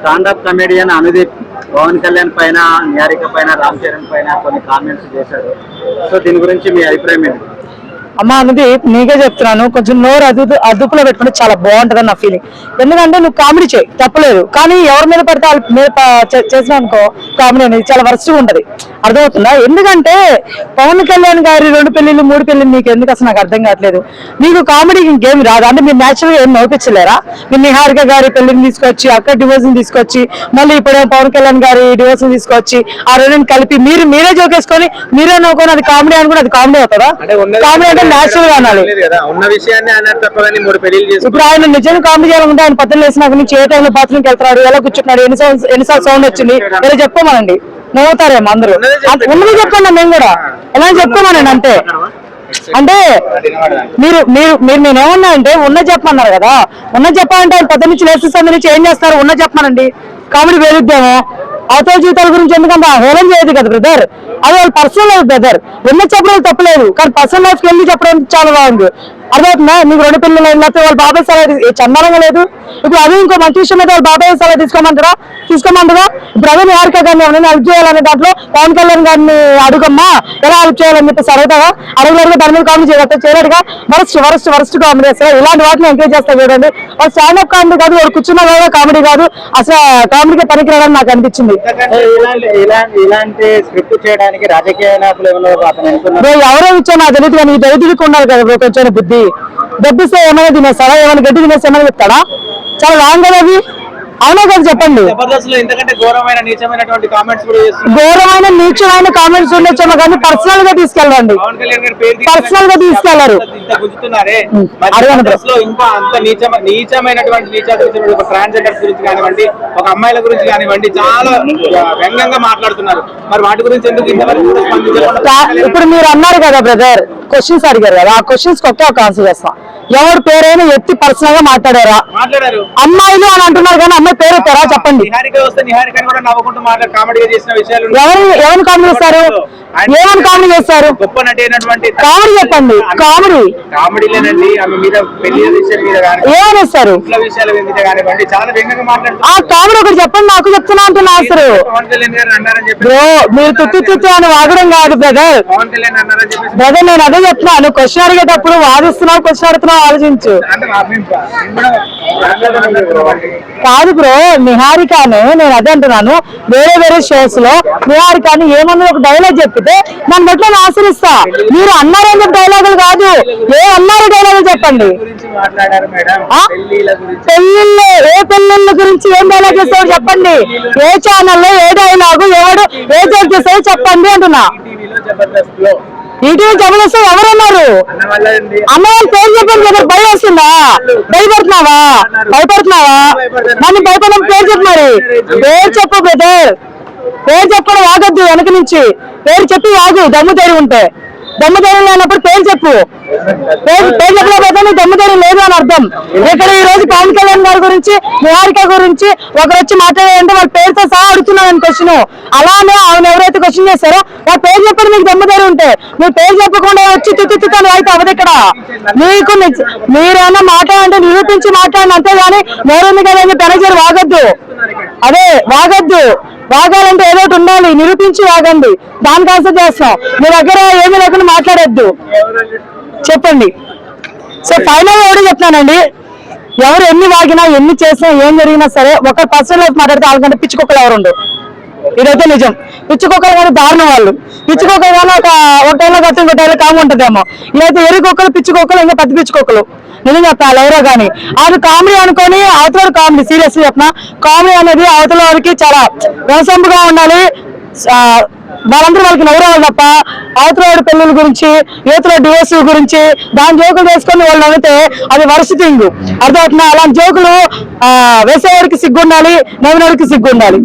Stand up comedian Anudeep Pawan Kalyan పైన, నిహారిక పైన, రామ్ చరణ్ పైన కొన్ని కామెంట్స్ చేశాడు. సో దీని గురించి మీ అభిప్రాయం ఏంటి? అమ్మ అనేది నీకే చెప్తున్నాను, కొంచెం నోరు అదుపులో పెట్టుకుంటే చాలా బాగుంటదని నా ఫీలింగ్. ఎందుకంటే నువ్వు కామెడీ చేయి తప్పలేదు, కానీ ఎవరి మీద పడితే వాళ్ళ మీద చేసినా అనుకో కామెడీ అనేది చాలా వరస్ట్గా ఉంటది. అర్థమవుతుందా? ఎందుకంటే పవన్ కళ్యాణ్ గారి 2 పెళ్లిళ్ళు 3 పెళ్లిళ్ళు నీకు ఎందుకు అసలు నాకు అర్థం కావట్లేదు. నీకు కామెడీ ఇంకేం రాదు అంటే మీరు న్యాచురల్ గా ఏం నవ్వుపించలేరా? మీరు నిహారిక గారి పెళ్లిని తీసుకొచ్చి, అక్క డివోర్స్ తీసుకొచ్చి, మళ్ళీ ఇప్పుడు పవన్ కళ్యాణ్ గారి డివోర్స్ తీసుకొచ్చి ఆ 2 కలిపి మీరే జోకేసుకొని మీరే నవ్వుకొని అది కామెడీ అనుకుని అది కామెడీ అవుతుందా? కామెడీ అంటే న్యాచురల్ గా అనాలి. ఇప్పుడు ఆయన నిజంగా కామెడీ చేయాలంటే ఆయన పద్ధతులు వేసినాక నుంచి ఏ టైంలో బాత్రూమ్కి వెళ్తాడు, ఎలా కూర్చుంటున్నాడు, ఎన్నిసార్లు సౌండ్ వచ్చింది ఎలా చెప్పుకోమనండి. నవ్వుతారేమో అందరూ. ఉన్నది చెప్పండి, మేము కూడా ఎలా చెప్పుకోమనండి అంతే. అంటే మీరు నేనేమన్నా అంటే ఉన్నది చెప్పమన్నారు కదా, ఉన్నది చెప్పాలంటే ఆయన పొద్దు నుంచి లేచి నుంచి ఏం చేస్తారు? ఉన్నది చెప్పమనండి. కామెడీ వేరుద్దామో అవతల జీవితాల గురించి ఎందుకంటే హేళన చేయదు కదా బ్రదర్, అది వాళ్ళ పర్సనల్ లైఫ్ బ్రదర్. ఉన్నది చెప్పడం తప్పలేదు, కానీ పర్సనల్ లైఫ్కి వెళ్ళి చెప్పడం చాలా బాగుంది. అర్థమవుతుందా? మీకు 2 పిల్లలు లేకపోతే వాళ్ళ బాబాయ్ సలహా చందానంగా లేదు. ఇప్పుడు అది ఇంకో మంచి విషయం అయితే వాళ్ళ బాబాయ్ సలహా తీసుకోమంటారా? ఇప్పుడు అదే నిహారిక గారిని ఎవరైనా హెల్ప్ చేయాలనే దాంట్లో పవన్ కళ్యాణ్ గారిని అడుగమ్మా ఎలా హెల్ప్ చేయాలని చెప్పి సరదాగా అడుగులాడుగా దాని మీద కామెడీ చేయలేదుగా. వరస్ట్ కామెడీ చేస్తారు. ఇలాంటి వాటిని ఎంకరేజ్ చేస్తారు చూడండి. వాళ్ళు స్టాండప్ కామెడీ కాదు, వాళ్ళు కూర్చున్న కూడా కామెడీ కాదు, అసలు కామెడీకి పనికిరాడని నాకు అనిపించింది. ఇలాంటి స్క్రిప్ట్ చేయడానికి రాజకీయ నాయకులు ఎవరో ఇచ్చా నాకు తెలియదు, కానీ దళితుడికి ఉండాలి కదా కొంచెం బుద్ధి. దెబ్బిస్తే ఏమైనా తినేస్తాడా? ఏమైనా గడ్డి తినేస్తే ఏమైనా చెప్తాడా? చాలా రాంగ్ కదా అది. అవునా కదా చెప్పండి. ఘోరమైన నీచమైన కామెంట్స్ ఉండొచ్చేమో కానీ పర్సనల్ గా తీసుకెళ్ళండి. పర్సనల్ గా తీసుకెళ్లారు. ఒక అమ్మాయిల గురించి కానివ్వండి చాలా వ్యంగ్యంగా మాట్లాడుతున్నారు. మరి వాటి గురించి ఎందుకు ఇప్పుడు మీరు అన్నారు కదా బ్రదర్, క్వశ్చన్స్ అడిగారు కదా, ఆ క్వశ్చన్స్ ఒక ఆన్సర్ చేస్తా. ఎవరి పేరైనా ఎత్తి పర్సనల్ గా మాట్లాడారు అమ్మాయిలు అని అంటున్నారు, కానీ అమ్మాయి పేరు ఎత్తారా చెప్పండి. ఎవరిని కామెడీ చేస్తారు? ఏమని కామెడీ చేస్తారు? గొప్ప నటి అయినటువంటి కామెడీ చెప్పండి. కామెడీలేనండి. ఆమె మీద పెళ్లి విషయం మీద ఏమని ఇస్తారు? విషయాల మీద కానివ్వండి చాలా వ్యంగ్యంగా మాట్లాడుతున్నారు. ఆ కామెడీ ఒకటి చెప్పండి, నాకు చెప్తున్నా అంటున్నా. అసలు పవన్ కళ్యాణ్ గారు అన్నారని చెప్పి బ్రో మీరు తుత్తు అని వాగడం కాదు బ్రదర్. పవన్ కళ్యాణ్ అన్నారని చెప్పి బ్రదర్ నేను అదే చెప్తున్నాను. క్వశ్చన్ అడిగేటప్పుడు వాదిస్తున్నావు, క్వశ్చన్ అడుగుతున్నావు, ఆలోచించు. కాదు బ్రో, నిహారికానే నేను అదే అంటున్నాను. వేరే షోస్ లో నిహారికాని ఏమన్నా ఒక డైలాగ్ చెప్పితే దాన్ని బట్టి నేను ఆశ్రయిస్తా. మీరు అన్నారని చెప్పి డైలాగులు కాదు, ఏ అన్నారు డైలాగులు చెప్పండి. పెళ్లిళ్ళు ఏ పెళ్లిళ్ళ గురించి ఏం డైలాగ్ చేస్తారో చెప్పండి. ఏ ఛానల్లో ఏ డైలాగు ఎవడు ఏ జోక్ చేస్తారో చెప్పండి అంటున్నా. ఈటీవీ జబర్దస్త్ ఎవరన్నారు? అన్నవాళ్ళు పేరు చెప్పండి బ్రదర్. భయం వస్తుందా? భయపడుతున్నావా? నన్ను భయపడడం పేరు చెప్పు. మరి పేరు చెప్పు బ్రదర్. పేరు చెప్పడం వాగద్దు, వెనక నుంచి పేరు చెప్పి వాగు. దమ్ము ధైర్యం ఉంటే. దమ్ము ధైర్యం లేనప్పుడు పేరు చెప్పు. పేరు చెప్పలేకపోతే నీకు దమ్ము ధైర్యం లేదు అని అర్థం. ఇక్కడ ఈ రోజు పవన్ కళ్యాణ్ గారి గురించి, నిహారిక గురించి ఒకరు వచ్చి మాట్లాడారంటే వాళ్ళ పేరుతో సహా అడుగుతున్నాను క్వశ్చన్. అలానే ఆమెను ఎవరైతే క్వశ్చన్ చేస్తారో వాళ్ళ పేరు చెప్పండి. మీకు దమ్ము ధైర్యం ఉంటే మీరు పేరు చెప్పకుండా వచ్చి తిత్తుతాను అయితే అవ్వదు. ఇక్కడ మీకు మీరేమన్నా మాట్లాడంటే నిరూపించి మాట్లాడండి, అంతేగాని నేరుంది కదా అని పెనజేరు వాగద్దు. అదే వాగాలంటే ఏదో ఉండాలి, నిరూపించి వాగండి. దానికి ఆన్సర్ చేస్తాం. మీ దగ్గర ఏమీ లేకుండా మాట్లాడొద్దు. చెప్పండి. సో ఫైనల్ కూడా చెప్తానండి, ఎవరు ఎన్ని వాగినా ఎన్ని చేసినా ఏం జరిగినా సరే ఒక పర్సనల్ లైఫ్ మాట్లాడితే వాళ్ళకంటే పిచ్చుకొక్కలు ఎవరు ఉండవు. ఇదైతే నిజం. పిచ్చుకొక్కలు కానీ దారుణం వాళ్ళు. పిచ్చుకొక్కలు కానీ ఒక టైంలో కట్టి ఇంకో టైంలో కాము ఉంటుందేమో. ఇదైతే ఎరుకొక్కలు పిచ్చుకొక్కలు ఇంకా పెద్ద పిచ్చుకొక్కలు. నిజం చెప్తాను ఎవరో కానీ. అది కామెడీ అనుకొని అవతల కామెడీ సీరియస్లీ చెప్తున్నా. కామెడీ అనేది అవతల వారికి చాలా వ్యవసంపుగా ఉండాలి. వాళ్ళందరూ వాళ్ళకి నవ్వురావాలి తప్ప అవతల పెళ్లిల గురించి, యువతల డివోర్స్ గురించి దాని జోకులు వేసుకొని వాళ్ళు నవ్వితే అది వరస్ట్ థింగ్. అర్థమవుతుందా? అలాంటి జోకులు వేసేవాడికి సిగ్గుండాలి, నవ్వినవాడికి సిగ్గుండాలి.